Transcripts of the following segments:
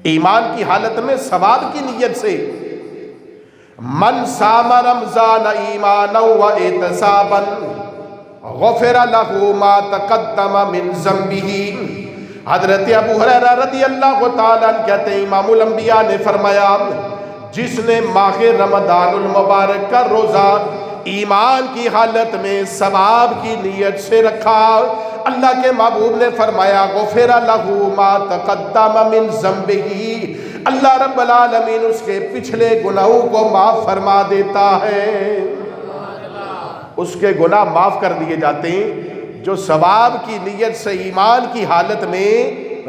ایمان کی حالت میں ثواب کی نیت سے، من صام رمضان ایمانا و احتسابا غفر لہ ما تقدم من ذنبہ۔ حضرت ابو ہریرہ رضی اللہ تعالیٰ عنہ کہتے ہیں امام الانبیاء نے فرمایا جس نے ماہ رمضان المبارک کا روزہ ایمان کی حالت میں ثواب کی نیت سے رکھا، اللہ کے محبوب نے فرمایا غفر لہ ما تقدم من ذنبہ، اللہ رب العالمین اس کے پچھلے گناہوں کو معاف فرما دیتا ہے۔ اس کے گناہ معاف کر دیے جاتے ہیں جو ثواب کی نیت سے ایمان کی حالت میں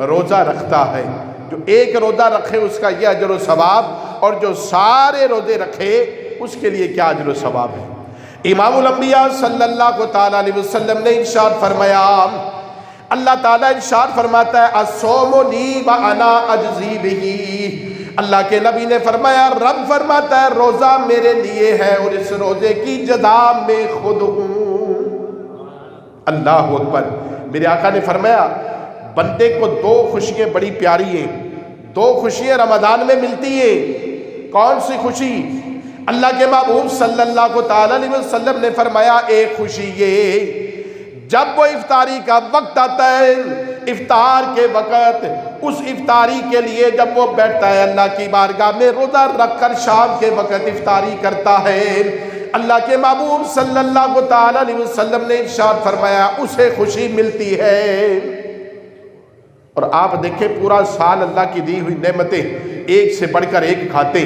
روزہ رکھتا ہے۔ جو ایک روزہ رکھے اس کا یہ اجر و ثواب، اور جو سارے روزے رکھے اس کے لیے کیا اجر و ثواب ہے۔ امام الانبیاء صلی اللہ تعالیٰ علیہ وسلم نے ارشاد فرمایا، اللہ تعالیٰ ارشاد فرماتا ہے الصوم لی وانا اجزی بہ، اللہ کے نبی نے فرمایا رب فرماتا ہے روزہ میرے لیے ہے اور اس روزے کی جزا میں خود ہوں۔ اللہ اکبر۔ میرے آقا نے فرمایا بندے کو دو خوشیاں بڑی پیاری ہیں، دو خوشیاں رمضان میں ملتی ہیں۔ کون سی خوشی؟ اللہ کے محبوب صلی اللہ تعالیٰ علیہ وسلم نے فرمایا ایک خوشی یہ جب وہ افطاری کا وقت آتا ہے، افطار کے وقت اس افطاری کے لیے جب وہ بیٹھتا ہے اللہ کی بارگاہ میں روزہ رکھ کر شام کے وقت افطاری کرتا ہے، اللہ کے محبوب صلی اللہ تعالیٰ علیہ وسلم نے ارشاد فرمایا اسے خوشی ملتی ہے۔ اور آپ دیکھیں پورا سال اللہ کی دی ہوئی نعمتیں ایک سے بڑھ کر ایک کھاتے،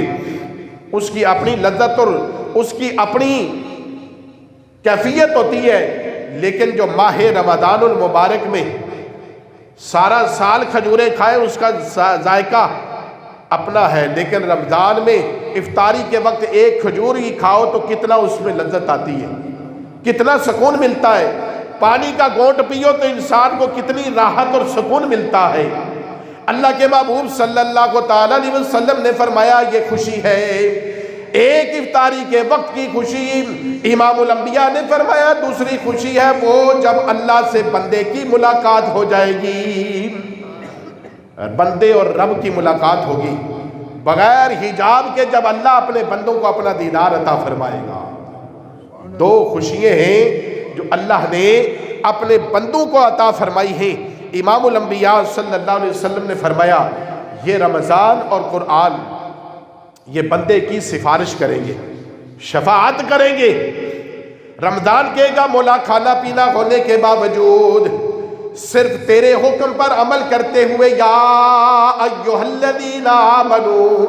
اس کی اپنی لذت اور اس کی اپنی کیفیت ہوتی ہے، لیکن جو ماہ رمضان المبارک میں سارا سال کھجوریں کھائے اس کا ذائقہ اپنا ہے، لیکن رمضان میں افطاری کے وقت ایک کھجور ہی کھاؤ تو کتنا اس میں لذت آتی ہے، کتنا سکون ملتا ہے۔ پانی کا گھونٹ پیو تو انسان کو کتنی راحت اور سکون ملتا ہے۔ اللہ کے محبوب صلی اللہ تعالیٰ علیہ وسلم نے فرمایا یہ خوشی ہے، ایک افطاری کے وقت کی خوشی۔ امام الانبیاء نے فرمایا دوسری خوشی ہے وہ جب اللہ سے بندے کی ملاقات ہو جائے گی، بندے اور رب کی ملاقات ہوگی بغیر حجاب کے، جب اللہ اپنے بندوں کو اپنا دیدار عطا فرمائے گا۔ دو خوشیاں ہیں جو اللہ نے اپنے بندوں کو عطا فرمائی ہیں۔ امام الانبیاء صلی اللہ علیہ وسلم نے فرمایا یہ رمضان اور قرآن یہ بندے کی سفارش کریں گے، شفاعت کریں گے۔ رمضان کہے گا مولا کھانا پینا ہونے کے باوجود صرف تیرے حکم پر عمل کرتے ہوئے یا ایھا الذین آمنوا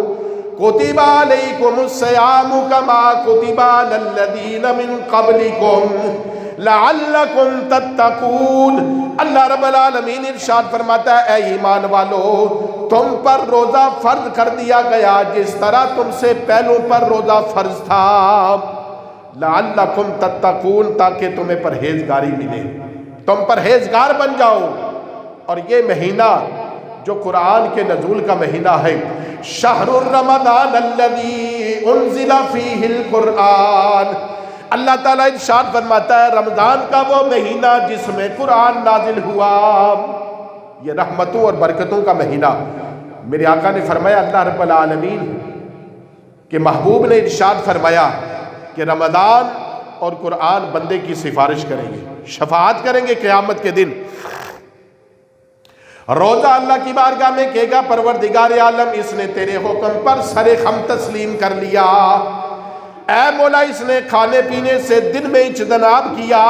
کتب علیکم الصیام کما کتب علی الذین من قبلکم لعلکم تتقون۔ اللہ رب العالمین ارشاد فرماتا ہے اے ایمان والو تم پر روزہ فرض کر دیا گیا جس طرح تم سے پہلوں پر روزہ فرض تھا، لعلکم تتقون تاکہ تمہیں پرہیزگاری ملے، تم پرہیزگار بن جاؤ۔ اور یہ مہینہ جو قرآن کے نزول کا مہینہ ہے، شہر رمضان الذی انزل فیہ القرآن، اللہ تعالیٰ ارشاد فرماتا ہے رمضان کا وہ مہینہ جس میں قرآن نازل ہوا، یہ رحمتوں اور برکتوں کا مہینہ۔ میرے آقا نے فرمایا اللہ رب العالمین کے محبوب نے ارشاد فرمایا کہ رمضان اور قرآن بندے کی سفارش کریں گے، شفاعت کریں گے قیامت کے دن۔ روزہ اللہ کی بارگاہ میں کہے گا پروردگار عالم اس نے تیرے حکم پر سر خم تسلیم کر لیا، اے مولا اس نے کھانے پینے سے دن میں اجتناب کیا،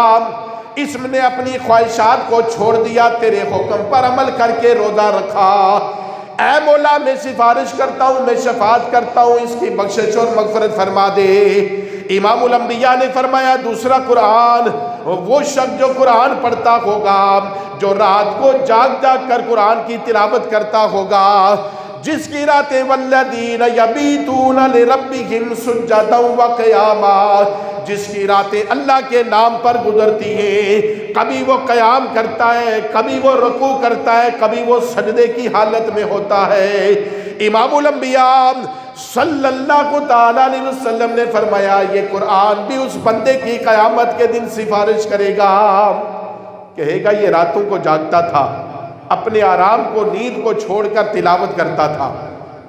اس نے اپنی خواہشات کو چھوڑ دیا، تیرے حکم پر عمل کر کے روزہ رکھا۔ اے مولا میں سفارش کرتا ہوں، میں شفاعت کرتا ہوں، اس کی بخشش اور مغفرت فرما دے۔ امام الانبیاء نے فرمایا دوسرا قرآن، وہ شخص جو قرآن پڑھتا ہوگا، جو رات کو جاگ جاگ کر قرآن کی تلاوت کرتا ہوگا، جس کی راتیں والذین یبیتون لربہم سجدا وقیاما، جس کی راتیں اللہ کے نام پر گزرتی ہیں، کبھی وہ قیام کرتا ہے، کبھی وہ رکوع کرتا ہے، کبھی وہ سجدے کی حالت میں ہوتا ہے۔ امام الانبیاء صلی اللہ تعالیٰ علیہ وسلم نے فرمایا یہ قرآن بھی اس بندے کی قیامت کے دن سفارش کرے گا، کہے گا یہ راتوں کو جاگتا تھا، اپنے آرام کو، نیند کو چھوڑ کر تلاوت کرتا تھا،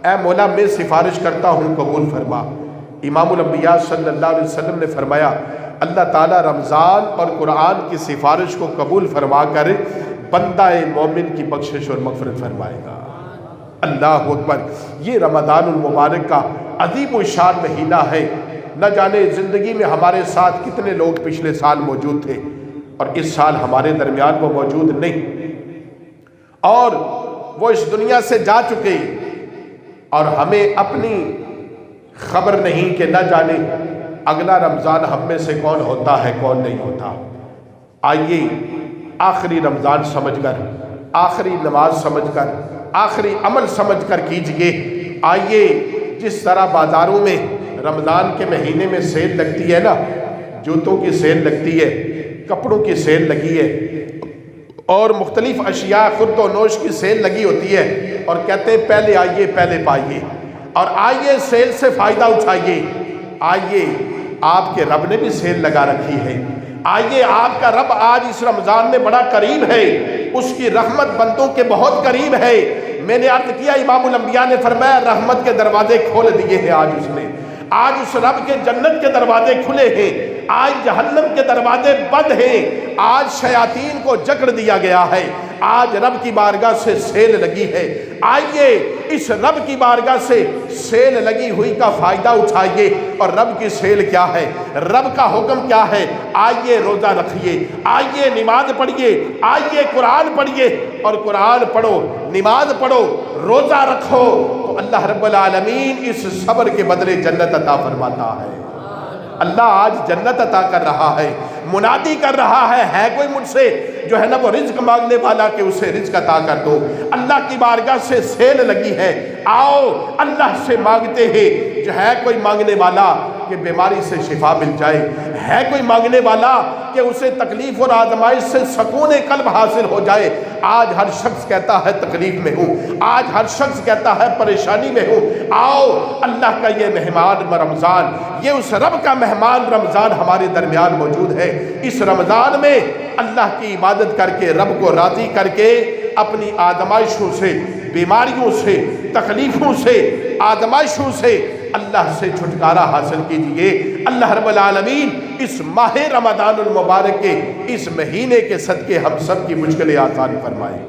اے مولا میں سفارش کرتا ہوں قبول فرما۔ امام الانبیاء صلی اللہ علیہ وسلم نے فرمایا اللہ تعالیٰ رمضان اور قرآن کی سفارش کو قبول فرما کر بندہ مومن کی بخشش اور مغفرت فرمائے گا۔ اللہ اکبر۔ یہ رمضان المبارک کا عظیم الشان مہینہ ہے۔ نہ جانے زندگی میں ہمارے ساتھ کتنے لوگ پچھلے سال موجود تھے اور اس سال ہمارے درمیان وہ موجود نہیں، اور وہ اس دنیا سے جا چکے، اور ہمیں اپنی خبر نہیں کہ نہ جانے اگلا رمضان ہم میں سے کون ہوتا ہے کون نہیں ہوتا۔ آئیے آخری رمضان سمجھ کر، آخری نماز سمجھ کر، آخری عمل سمجھ کر کیجئے۔ آئیے جس طرح بازاروں میں رمضان کے مہینے میں سیل لگتی ہے نا، جوتوں کی سیل لگتی ہے، کپڑوں کی سیل لگی ہے، اور مختلف اشیاء خرد و نوش کی سیل لگی ہوتی ہے، اور کہتے ہیں پہلے آئیے پہلے پائیے، اور آئیے سیل سے فائدہ اٹھائیے۔ آئیے آپ کے رب نے بھی سیل لگا رکھی ہے۔ آئیے آپ کا رب آج اس رمضان میں بڑا قریب ہے، اس کی رحمت بندوں کے بہت قریب ہے۔ میں نے عرض کیا امام الانبیاء نے فرمایا رحمت کے دروازے کھول دیے ہیں آج اس نے، آج اس رب کے جنت کے دروازے کھلے ہیں، آج جہنم کے دروازے بند ہیں، آج شیاطین کو جکڑ دیا گیا ہے، آج رب کی بارگاہ سے سیل لگی ہے۔ آئیے اس رب کی بارگاہ سے سیل لگی ہوئی کا فائدہ اٹھائیے۔ اور رب کی سیل کیا ہے، رب کا حکم کیا ہے؟ آئیے روزہ رکھیے، آئیے نماز پڑھیے، آئیے قرآن پڑھیے، اور قرآن پڑھو، نماز پڑھو، روزہ رکھو، تو اللہ رب العالمین اس صبر کے بدلے جنت عطا فرماتا ہے۔ اللہ آج جنت عطا کر رہا ہے، منادی کر رہا ہے کوئی مجھ سے جو ہے نا وہ رزق مانگنے والا کہ اسے رزق عطا کر دو۔ اللہ کی بارگاہ سے سیل لگی ہے، آؤ اللہ سے مانگتے ہیں۔ جو ہے کوئی مانگنے والا کہ بیماری سے شفا مل جائے، ہے کوئی مانگنے والا کہ اسے تکلیف اور آزمائش سے سکون قلب حاصل ہو جائے۔ آج ہر شخص کہتا ہے تکلیف میں ہوں، آج ہر شخص کہتا ہے پریشانی میں ہوں۔ آؤ اللہ کا یہ مہمان رمضان، یہ اس رب کا مہمان رمضان ہمارے درمیان موجود ہے۔ اس رمضان میں اللہ کی عبادت کر کے، رب کو راضی کر کے، اپنی آزمائشوں سے، بیماریوں سے، تکلیفوں سے، آزمائشوں سے اللہ سے چھٹکارا حاصل کیجئے۔ اللہ رب العالمین اس ماہ رمضان المبارک کے اس مہینے کے صدقے ہم سب کی مشکلیں آسان فرمائے۔